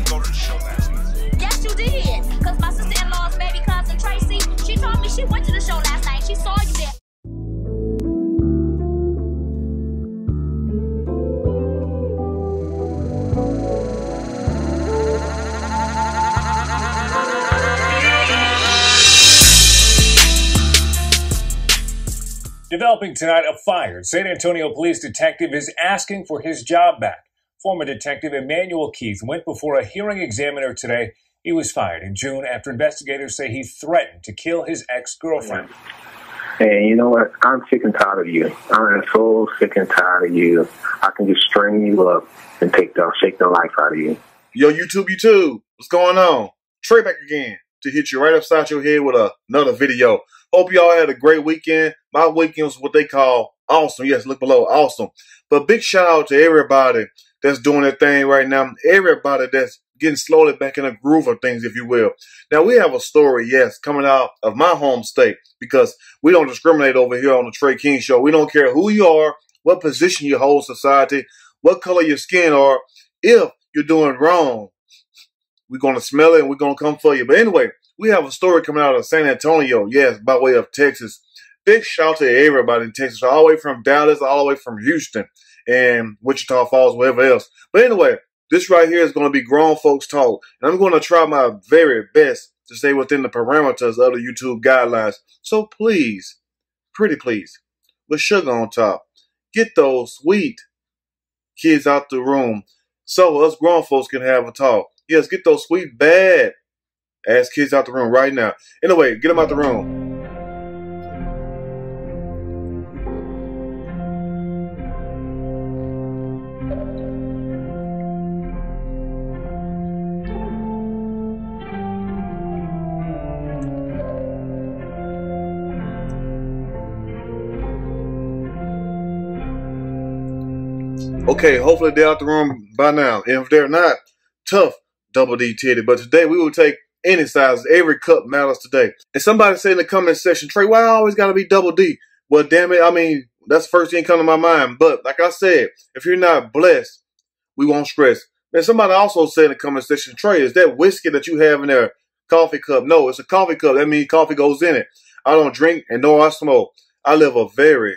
go to the show last night. Yes, you did. Because my sister-in-law's baby cousin, Tracy, she told me she went to the show last night. She saw you there. Developing tonight, a fired San Antonio police detective is asking for his job back. Former detective Emmanuel Keith went before a hearing examiner today. He was fired in June after investigators say he threatened to kill his ex-girlfriend. And you know what? I'm sick and tired of you. I'm so sick and tired of you. I can just string you up and shake the life out of you. Yo, YouTube, what's going on? Trey back again to hit you right upside your head with another video. Hope y'all had a great weekend. My weekend was what they call awesome. Yes, look below, awesome. But big shout out to everybody that's doing their thing right now. Everybody that's getting slowly back in the groove of things, if you will. Now, we have a story, yes, coming out of my home state, because we don't discriminate over here on the Trey King Show. We don't care who you are, what position you hold in society, what color your skin are. If you're doing wrong, we're going to smell it and we're going to come for you. But anyway, we have a story coming out of San Antonio, yes, by way of Texas. Big shout out to everybody in Texas, all the way from Dallas, all the way from Houston and Wichita Falls, wherever else. But anyway, this right here is going to be grown folks talk. And I'm going to try my very best to stay within the parameters of the YouTube guidelines. So please, pretty please, with sugar on top, get those sweet kids out the room so us grown folks can have a talk. Yes, get those sweet, bad ass kids out the room right now. Anyway, get them out the room. Okay, hopefully they're out the room by now. And if they're not, tough double D titty. But today we will take any size. Every cup matters today. And somebody say in the comment section, Trey, why I always got to be double D? Well, damn it. I mean, that's the first thing come to my mind. But like I said, if you're not blessed, we won't stress. And somebody also said in the comment section, Trey, is that whiskey that you have in there coffee cup? No, it's a coffee cup. That means coffee goes in it. I don't drink and nor I smoke. I live a very,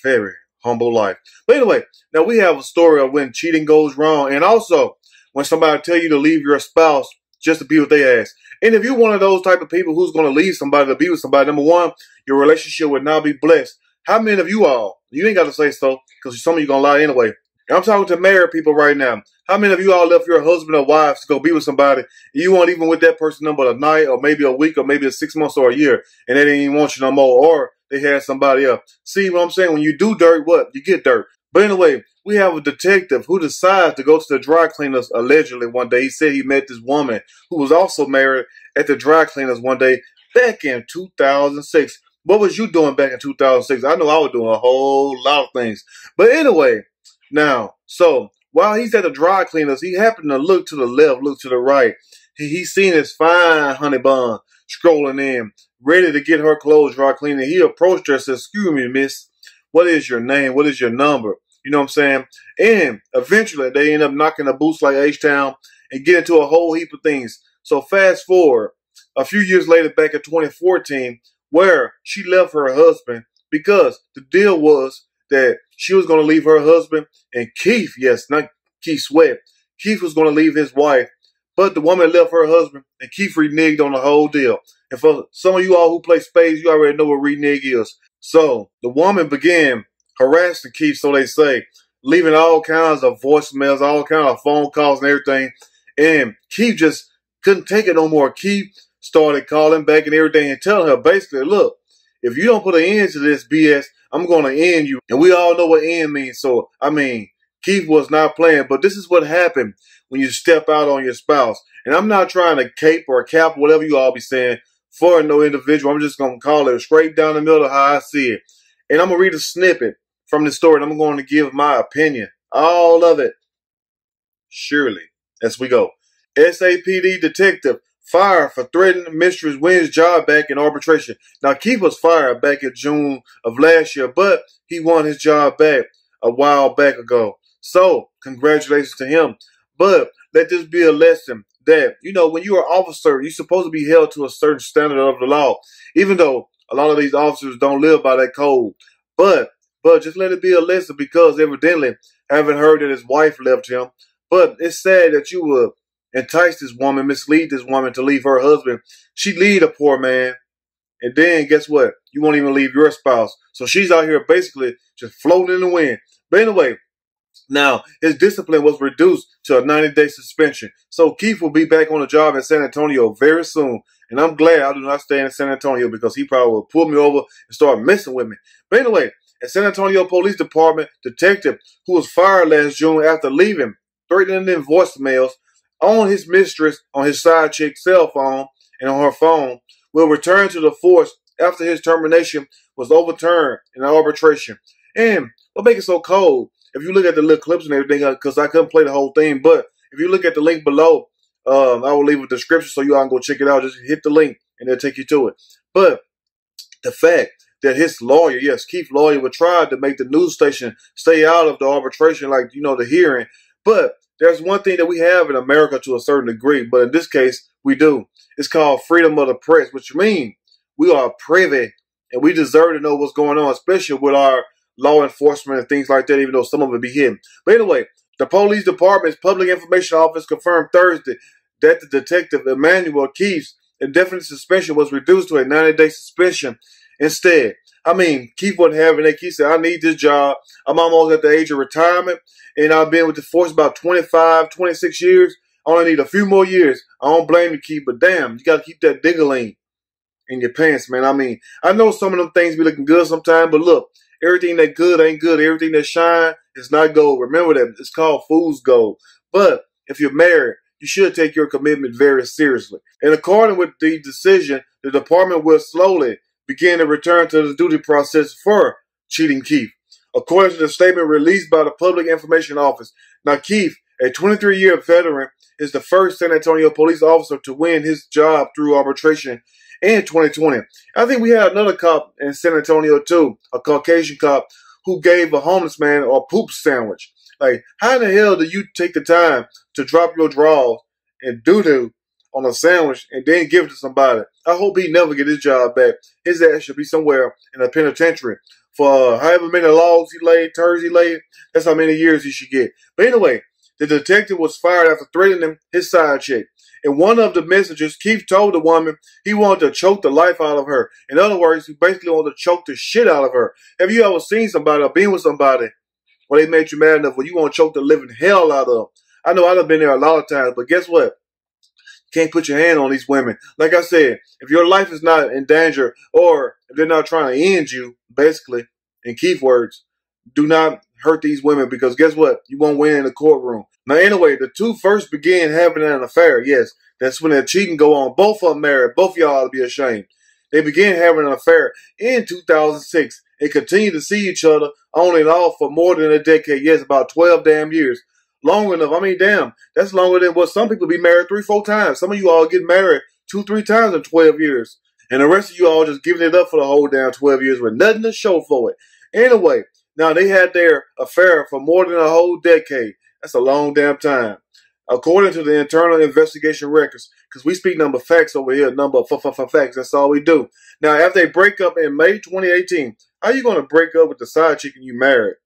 very humble life. But anyway, now we have a story of when cheating goes wrong, and also when somebody tell you to leave your spouse just to be with their ass. And if you're one of those type of people who's going to leave somebody to be with somebody, number one, your relationship would not be blessed. How many of you all, you ain't got to say so, because some of you going to lie anyway. And I'm talking to married people right now. How many of you all left your husband or wives to go be with somebody, and you weren't even with that person number a night, or maybe a week, or maybe 6 months or a year, and they didn't even want you no more, or they had somebody else. See what I'm saying? When you do dirt, what? You get dirt. But anyway, we have a detective who decides to go to the dry cleaners allegedly one day. He said he met this woman who was also married at the dry cleaners one day back in 2006. What was you doing back in 2006? I know I was doing a whole lot of things. But anyway, now, so while he's at the dry cleaners, he happened to look to the left, look to the right. He seen his fine honey bun scrolling in, ready to get her clothes dry cleaned. He approached her and said, excuse me, miss, what is your name? What is your number? You know what I'm saying? And eventually they end up knocking the boots like H-Town and get into a whole heap of things. So fast forward a few years later, back in 2014, where she left her husband because the deal was that she was going to leave her husband, and Keith, yes, not Keith Sweat, Keith was going to leave his wife, but the woman left her husband, and Keith reneged on the whole deal. And for some of you all who play spades, you already know what renege is. So the woman began harassing Keith, so they say, leaving all kinds of voicemails, all kinds of phone calls and everything. And Keith just couldn't take it no more. Keith started calling back and everything and telling her basically, look, if you don't put an end to this BS, I'm going to end you. And we all know what end means. So, I mean, Keith was not playing. But this is what happened when you step out on your spouse. And I'm not trying to cape or cap, whatever you all be saying, for no individual. I'm just going to call it straight down the middle of how I see it. And I'm going to read a snippet from the story, and I'm going to give my opinion. All of it. Surely. As we go. SAPD detective fired for threatening mistress wins job back in arbitration. Now, Keith was fired back in June of last year, but he won his job back a while back ago. So, congratulations to him. But let this be a lesson that, you know, when you're an officer, you're supposed to be held to a certain standard of the law, even though a lot of these officers don't live by that code. But just let it be a lesson, because evidently I haven't heard that his wife left him. But it's sad that you would entice this woman, mislead this woman to leave her husband. She'd lead a poor man. And then guess what? You won't even leave your spouse. So she's out here basically just floating in the wind. But anyway, now his discipline was reduced to a 90-day suspension. So Keith will be back on the job in San Antonio very soon. And I'm glad I do not stay in San Antonio, because he probably will pull me over and start messing with me. But anyway, a San Antonio Police Department detective who was fired last June after leaving, threatening them voicemails on his mistress, on his side chick's cell phone, and on her phone, will return to the force after his termination was overturned in an arbitration. And what makes it so cold, if you look at the little clips and everything, because I couldn't play the whole thing, but if you look at the link below, I will leave a description so you all can go check it out. Just hit the link and it'll take you to it. But the fact that his lawyer, yes, Keith's lawyer, would try to make the news station stay out of the arbitration, like, you know, the hearing. But there's one thing that we have in America to a certain degree, but in this case, we do. It's called freedom of the press, which means we are privy and we deserve to know what's going on, especially with our law enforcement and things like that, even though some of it be hidden. But anyway, the police department's public information office confirmed Thursday that the detective Emmanuel Keith's indefinite suspension was reduced to a 90-day suspension instead. I mean, Keith wasn't having it. Keith said, I need this job. I'm almost at the age of retirement, and I've been with the force about 25, 26 years. I only need a few more years. I don't blame you, Keith, but damn, you got to keep that diggling in your pants, man. I mean, I know some of them things be looking good sometimes, but look, everything that good ain't good. Everything that shine is not gold. Remember that. It's called fool's gold. But if you're married, you should take your commitment very seriously. And according with the decision, the department will slowly begin to return to the duty process for cheating Keith, according to the statement released by the Public Information Office. Now, Keith, a 23-year veteran, is the first San Antonio police officer to win his job through arbitration in 2020. I think we had another cop in San Antonio, too, a Caucasian cop, who gave a homeless man a poop sandwich. Like, how in the hell do you take the time to drop your drawers and doo-doo on a sandwich and then give it to somebody? I hope he never get his job back. His ass should be somewhere in a penitentiary for however many logs he laid, turds he laid. That's how many years he should get. But anyway, the detective was fired after threatening his side chick. In one of the messages, Keith told the woman he wanted to choke the life out of her. In other words, he basically wanted to choke the shit out of her. Have you ever seen somebody or been with somebody where they made you mad enough where you want to choke the living hell out of them? I know I've been there a lot of times, but guess what? Can't put your hand on these women. Like I said, if your life is not in danger, or if they're not trying to end you, basically, in Keith's words, do not hurt these women, because guess what? You won't win in the courtroom. Now, anyway, the two first began having an affair. Yes, that's when that cheating go on. Both of them married. Both of y'all ought to be ashamed. They began having an affair in 2006 and continued to see each other on and off for more than a decade. Yes, about 12 damn years. Long enough. I mean, damn, that's longer than what some people be married 3-4 times. Some of you all get married 2-3 times in 12 years. And the rest of you all just giving it up for the whole damn 12 years with nothing to show for it. Anyway, now they had their affair for more than a whole decade. That's a long damn time. According to the internal investigation records, because we speak number facts over here, number of facts, that's all we do. Now, after they break up in May 2018, how you going to break up with the side chick and you married?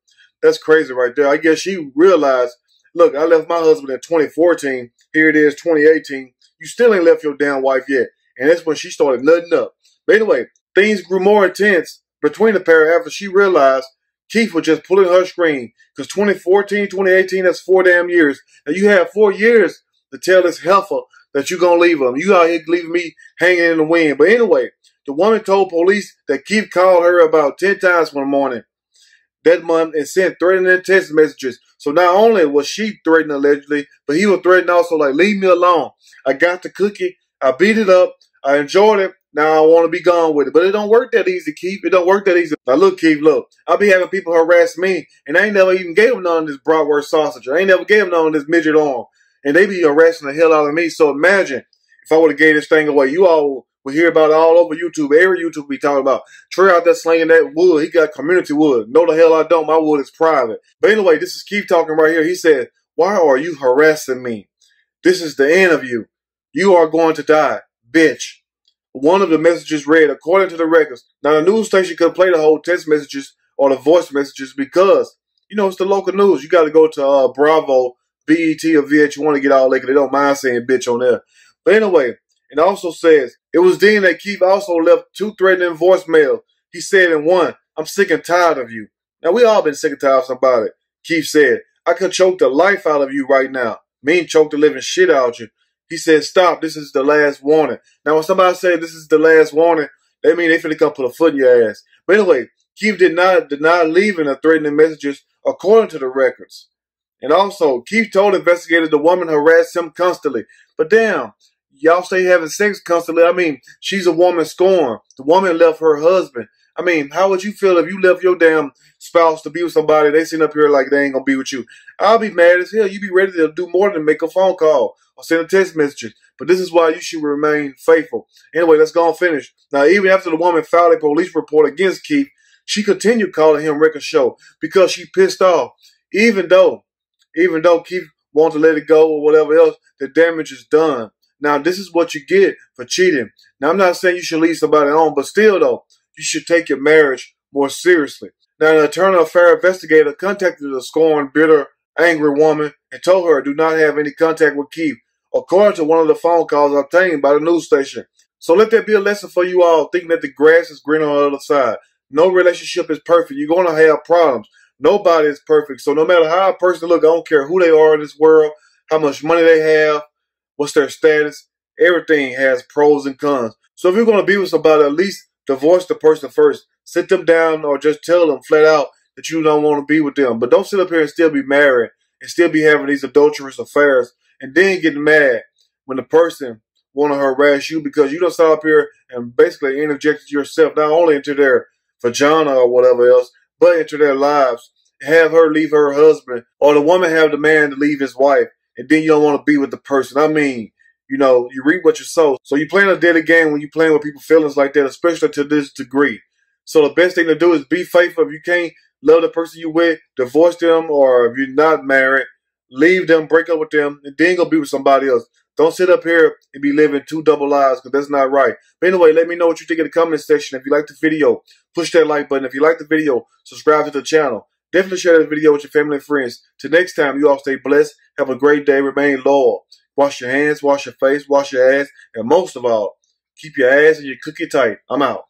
That's crazy right there. I guess she realized, look, I left my husband in 2014. Here it is, 2018. You still ain't left your damn wife yet. And that's when she started nutting up. But anyway, things grew more intense between the pair after she realized Keith was just pulling her string. Because 2014, 2018, that's 4 damn years. And you have 4 years to tell this heifer that you're going to leave him. You out here leaving me hanging in the wind. But anyway, the woman told police that Keith called her about 10 times one morning that month and sent threatening text messages. So not only was she threatening allegedly, but he was threatening also, like, leave me alone. I got the cookie. I beat it up. I enjoyed it. Now I want to be gone with it. But it don't work that easy, Keith. It don't work that easy. Now look, Keith, look. I be having people harass me, and I ain't never even gave them none of this bratwurst sausage. I ain't never gave them none of this midget arm. And they be harassing the hell out of me. So imagine if I would have gave this thing away. You all will hear about it all over YouTube. Every YouTube be talking about Trey out there slinging that wood. He got community wood. No, the hell I don't. My wood is private. But anyway, this is Keith talking right here. He said, why are you harassing me? This is the end of you. You are going to die, bitch. One of the messages read, according to the records. Now, the news station could play the whole text messages or the voice messages because, you know, it's the local news. You got to go to Bravo, BET, or VH1 to get all that. They don't mind saying bitch on there. But anyway, it also says, it was then that Keith also left 2 threatening voicemails. He said in one, I'm sick and tired of you. Now, we all been sick and tired of somebody. Keith said, I could choke the life out of you right now. Mean choke the living shit out of you. He said, stop, this is the last warning. Now, when somebody says this is the last warning, they mean they finna come put a foot in your ass. But anyway, Keith did not leaving the threatening messages according to the records. And also, Keith told investigators the woman harassed him constantly. But damn, y'all stay having sex constantly. I mean, she's a woman scorned. The woman left her husband. I mean, how would you feel if you left your damn spouse to be with somebody, they sitting up here like they ain't gonna be with you? I'll be mad as hell. You be ready to do more than make a phone call or send a text message. But this is why you should remain faithful. Anyway, let's go and finish. Now, even after the woman filed a police report against Keith, she continued calling him Record Show because she pissed off. Even though Keith wanted to let it go or whatever else, the damage is done. Now, this is what you get for cheating. Now, I'm not saying you should leave somebody on, but still, though, you should take your marriage more seriously. Now, an internal affair investigator contacted the scorned, bitter, angry woman and told her do not have any contact with Keith, according to one of the phone calls obtained by the news station. So let that be a lesson for you all, thinking that the grass is greener on the other side. No relationship is perfect. You're going to have problems. Nobody is perfect. So no matter how a person looks, I don't care who they are in this world, how much money they have, what's their status, everything has pros and cons. So if you're going to be with somebody, at least divorce the person first. Sit them down or just tell them flat out that you don't want to be with them. But don't sit up here and still be married and still be having these adulterous affairs and then get mad when the person want to harass you because you don't sit up here and basically interjected yourself not only into their vagina or whatever else, but into their lives. Have her leave her husband or the woman have the man to leave his wife and then you don't want to be with the person. I mean, you know, you reap what you sow. So you're playing a dirty game when you're playing with people's feelings like that, especially to this degree. So the best thing to do is be faithful. If you can't love the person you with, divorce them, or if you're not married, leave them, break up with them, and then go be with somebody else. Don't sit up here and be living 2 double lives because that's not right. But anyway, let me know what you think in the comment section. If you like the video, push that like button. If you like the video, subscribe to the channel. Definitely share this video with your family and friends. Till next time, you all stay blessed. Have a great day. Remain loyal. Wash your hands, wash your face, wash your ass, and most of all, keep your ass and your cookie tight. I'm out.